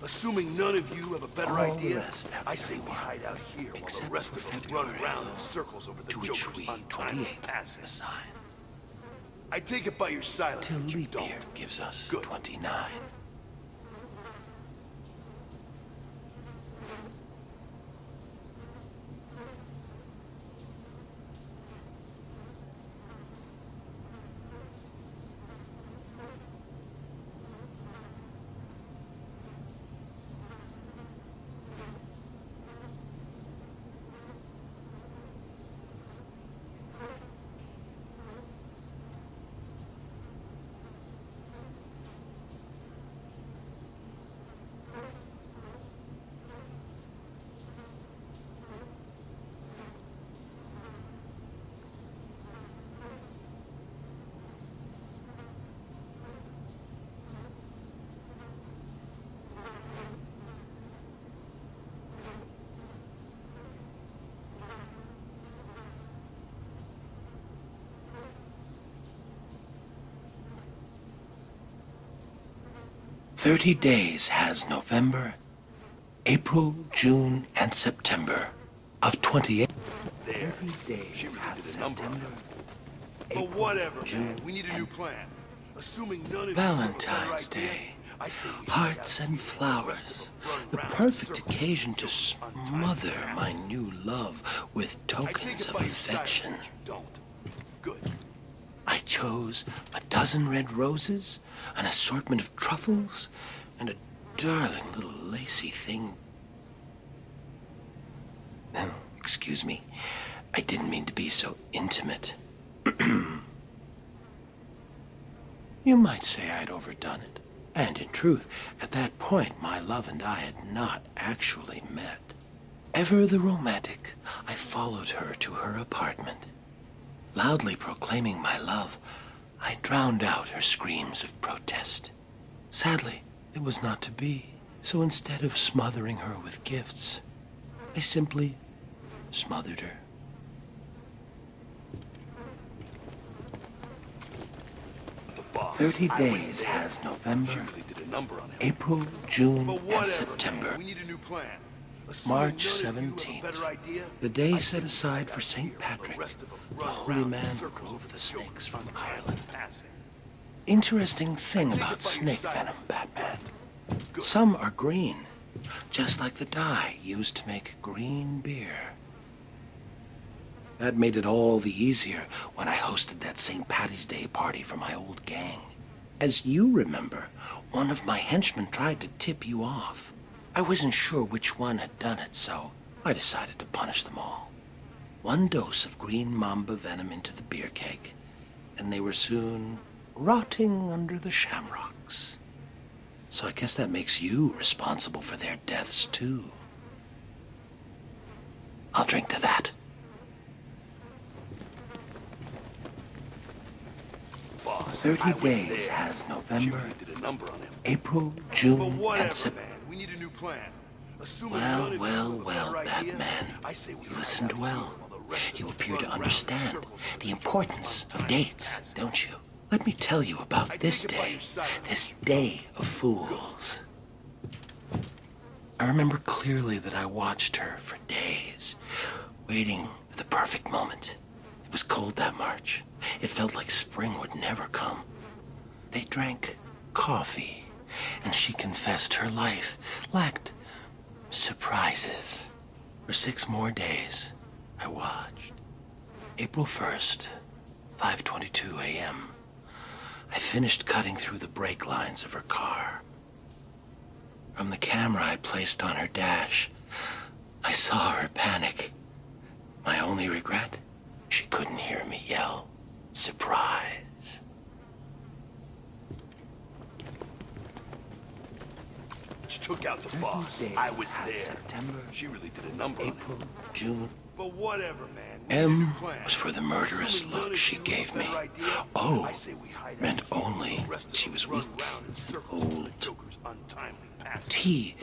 Assuming none of you have a better All the idea, rest have I say their we way, hide out here while the except rest for of them run February, around in circles over the to which Joker's we, untimely 28, passing. assign. I take it by your silence Till that you leap don't. year gives us Good. 29. "30 days has November, April, June, and September of 28. There. 30 days She really have did a number on September, it. But whatever, man. We need a new plan. Assuming none of you have a better Valentine's idea, Day, I say we hide hearts out and here while the rest flowers, of them run the around in perfect circles occasion over to the Joker's untimely smother passing. my new love with I take tokens it of by your silence affection. that you don't. Good. I chose a dozen red roses, an assortment of truffles, and a darling little lacy thing. Oh, excuse me. I didn't mean to be so intimate. You might say I'd overdone it. And in truth, at that point, my love and I had not actually met. Ever the romantic, I followed her to her apartment. Loudly proclaiming my love, I drowned out her screams of protest. Sadly, it was not to be, so instead of smothering her with gifts, I simply smothered her. The boss. 30 I was days there. has November, She really did a number on him. April, June, But and whatever, September. man. We need a new plan. Assuming March none of you have a 17th, better idea, the day I set say we aside hide for out St. here while the Patrick, rest of them the run holy around in man who circles drove over the Joker's snakes from untimely Ireland. passing. Interesting thing I take it by about your snake silence venom, that you Batman. don't. Good. Some are green, just like the dye used to make green beer. That made it all the easier when I hosted that St. Patty's Day party for my old gang. As you remember, one of my henchmen tried to tip you off. I wasn't sure which one had done it, so I decided to punish them all. One dose of green mamba venom into the beer keg, and they were soon rotting under the shamrocks. So I guess that makes you responsible for their deaths, too. I'll drink to that. Boss, 30 I was days there. has She November, really did a number on him. April, But June, whatever, and September. man. We need a new plan. Assuming Well, none of you well, have a well, better idea, Batman. I say we You hide listened out here well. while the rest of You them appear run to around in understand circles over the Joker's importance of untimely dates, passing. don't you? Let me tell you I about this take it by day, your silence this that you day of fools. I remember clearly that I watched her for days, waiting for the perfect moment. It was cold that March. It felt like spring would never come. They drank coffee, and she confessed her life lacked surprises. For 6 more days, I watched. April 1st, 5:22 a.m. I finished cutting through the brake lines of her car. From the camera I placed on her dash, I saw her panic. My only regret, she couldn't hear me yell, "Surprise!" Which took out the boss. I was there. She really did a number on him. April, June. But whatever, man. We need a M new plan. was for the murderous Assuming none look of she you gave have a me. better idea, O I say we hide out meant here while only the rest of she them was run weak, around in circles over the old. Joker's untimely passing. T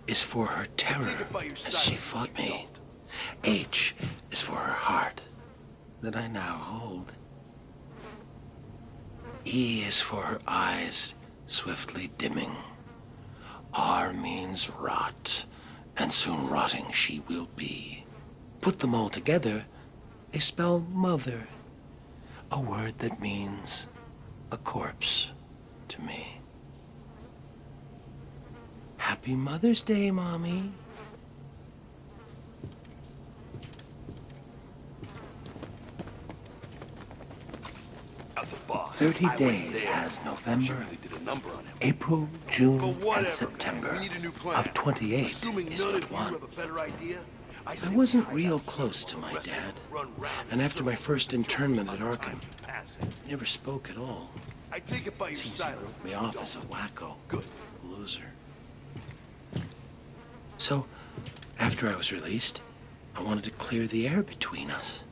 is for her Take terror it by your as she silence fought that you me. don't. H is for her heart that I now hold. E is for her eyes swiftly dimming. R means rot, and soon rotting she will be. Put them all together, they spell mother, a word that means a corpse to me. Happy Mother's Day, Mommy. Out the boss. 30 I was days there. has She November, really did a number on him. April, June, But and whatever, September. man. We need a new plan. Of 28 Assuming is none but of you one. have a better idea, I say I we wasn't hide real out close here to while my the rest of dad, them run round and in after my circles first until internment it's at time Arkham, to pass it. he never spoke at all. I take it by your Seems he silence. wrote me that off you as a don't. wacko, Good. loser. So, after I was released, I wanted to clear the air between us.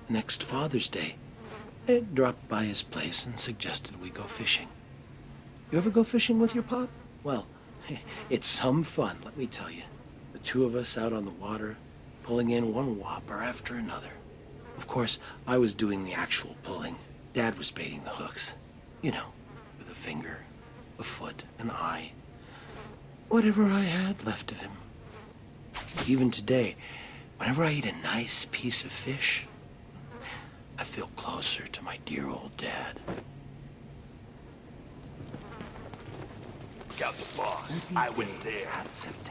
Next Father's Day, I dropped by his place and suggested we go fishing. You ever go fishing with your pop? Well, it's some fun, let me tell you. The two of us out on the water, pulling in one whopper after another. Of course, I was doing the actual pulling. Dad was baiting the hooks. You know, with a finger, a foot, an eye. Whatever I had left of him. Even today, whenever I eat a nice piece of fish, I feel closer to my dear old dad. Look out the boss. I was there.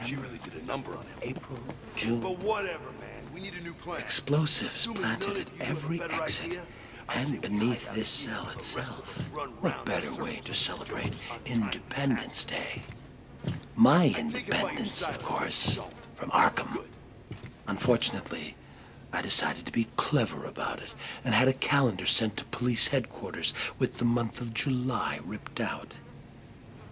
She really did a number on him. April, June. But whatever, man. We need a new plan. Explosives Assuming planted none at of you have a every better exit idea, I say and we beneath hide out this here cell while the rest of itself. them run What round better in way circles to until celebrate it's time to pass Independence it. Day? My take it by your independence, of silence course, that you don't. from Arkham. Good. Unfortunately, I decided to be clever about it and had a calendar sent to police headquarters with the month of July ripped out.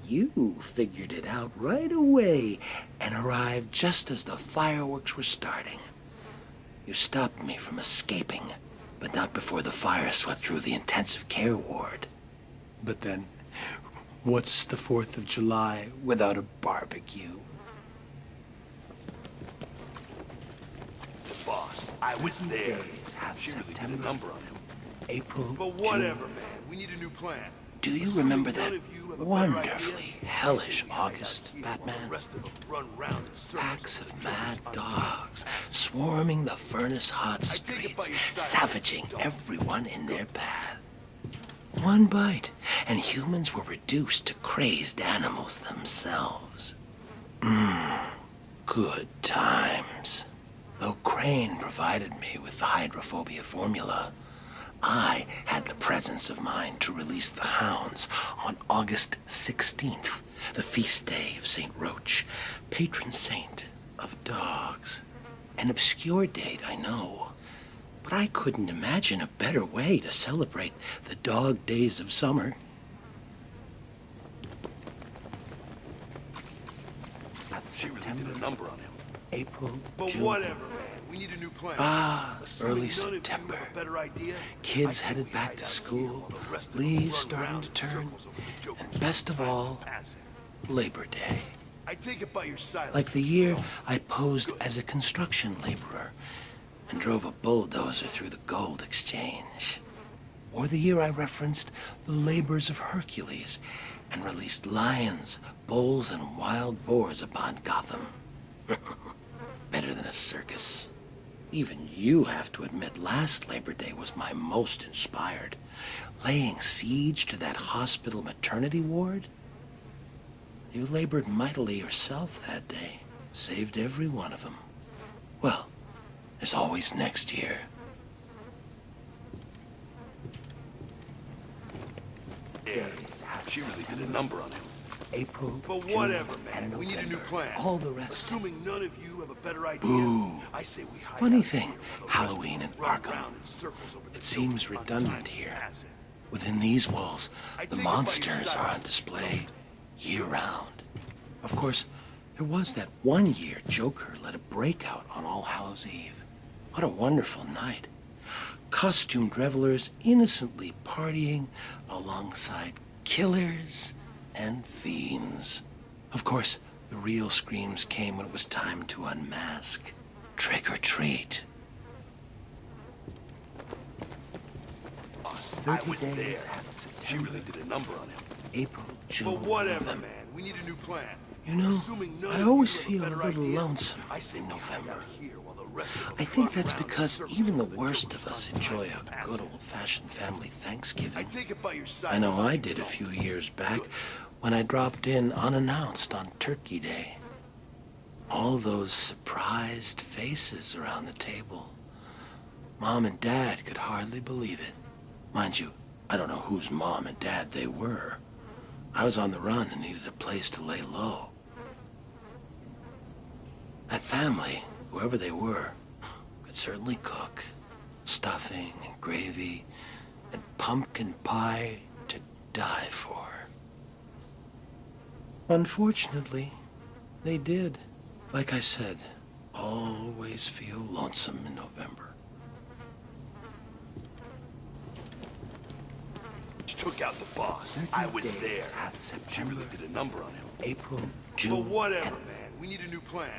You figured it out right away and arrived just as the fireworks were starting. You stopped me from escaping, but not before the fire swept through the intensive care ward. But then, what's the 4th of July without a barbecue? The boss. I was there. She really did a number on him. April, But whatever, man. We need a new plan. Do you Assuming remember none that of you have a better wonderfully idea, hellish I say we hide out August, here while the Batman? rest of them run round in circles Packs until of mad it's time to dogs pass it. swarming the furnace-hot I take it by streets, your silence, savaging dog. everyone in their path. One bite, and humans were reduced to crazed animals themselves. Good times. Though Crane provided me with the hydrophobia formula, I had the presence of mind to release the hounds on August 16th, the feast day of St. Roach, patron saint of dogs. An obscure date, I know, but I couldn't imagine a better way to celebrate the dog days of summer. She really did a number on him. April, But June. whatever, man. We need a new plan. Ah, Assuming early none of you September. have a better idea, I Kids say headed we back hide to out here school, while the rest of them leaves run starting round to in turn, circles over the joke and best of until it's all, time to pass it. Labor Day. I take it by your silence. Like the that you year don't. I posed as a construction laborer and drove a bulldozer through the gold exchange. Or the year I referenced the labors of Hercules and released lions, bulls, and wild boars upon Gotham. Better than a circus. Even you have to admit last Labor Day was my most inspired. Laying siege to that hospital maternity ward? You labored mightily yourself that day. Saved every one of them. Well, there's always next year. Yeah, she really did a number on him. April, But June, whatever, and man. We need a new November. plan. All the rest. Assuming none of you have a better idea, Boo. I say we hide Funny out thing, here while the rest of Halloween them in run Arkham. round in circles over the It seems joke until it's redundant time to here. pass it. Within these walls, I the take it by your monsters are silence. on display year-round. Of course, there was that one year Joker led a breakout on All Hallows Eve. What a wonderful night. Costumed revelers innocently partying alongside killers and fiends. Of course, the real screams came when it was time to unmask. Trick or treat. Boss, I was there. She really did a number on him. April, June, But whatever, November. man. we need a new plan. You know, Assuming none I of always you have feel a better little idea, lonesome I say in we hide November. out here while the rest of them I think run that's around in because circles even the over worst Joker's of us untimely enjoy a passing. good old-fashioned family Thanksgiving. I take it by your side. I know I did a few years back when I dropped in unannounced on Turkey Day. All those surprised faces around the table. Mom and Dad could hardly believe it. Mind you, I don't know whose mom and dad they were. I was on the run and needed a place to lay low. That family, whoever they were, could certainly cook. Stuffing and gravy and pumpkin pie to die for. Unfortunately, they did. Like I said, always feel lonesome in November. Took out the boss. I was there. She really did a number on him. April, But June, whatever, and man. We need a new plan.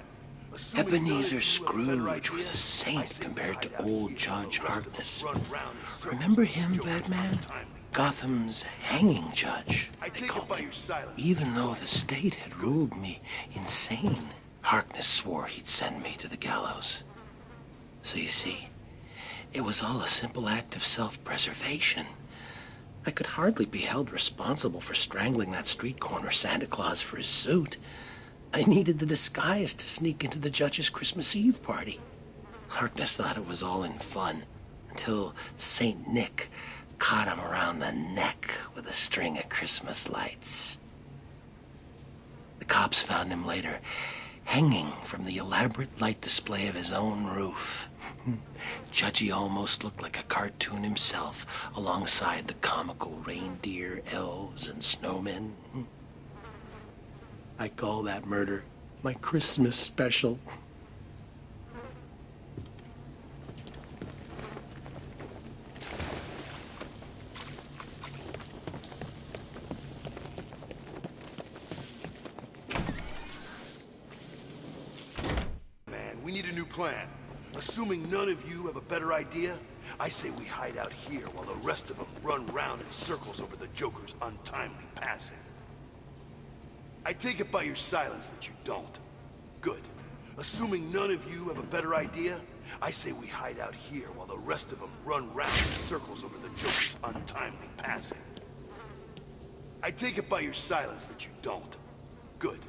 Assuming none of Ebenezer you have a better Scrooge was idea, a I saint say we compared to hide out old here Judge while the rest of Harkness. them run around in circles Remember over him, Joker's Batman? untimely Gotham's hanging judge, I they take called it by him. your silence. Even though the state had ruled me insane, Harkness swore he'd send me to the gallows. So you see, it was all a simple act of self-preservation. I could hardly be held responsible for strangling that street corner Santa Claus for his suit. I needed the disguise to sneak into the judge's Christmas Eve party. Harkness thought it was all in fun, until Saint Nick caught him around the neck with a string of Christmas lights. The cops found him later, hanging from the elaborate light display of his own roof. Judgy almost looked like a cartoon himself, alongside the comical reindeer, elves, and snowmen. I call that murder my Christmas special. Man, we need a new plan. Assuming none of you have a better idea, I say we hide out here while the rest of them run round in circles over the Joker's untimely passing. I take it by your silence that you don't. Good. Assuming none of you have a better idea, I say we hide out here while the rest of them run round in circles over the Joker's untimely passing. I take it by your silence that you don't. Good.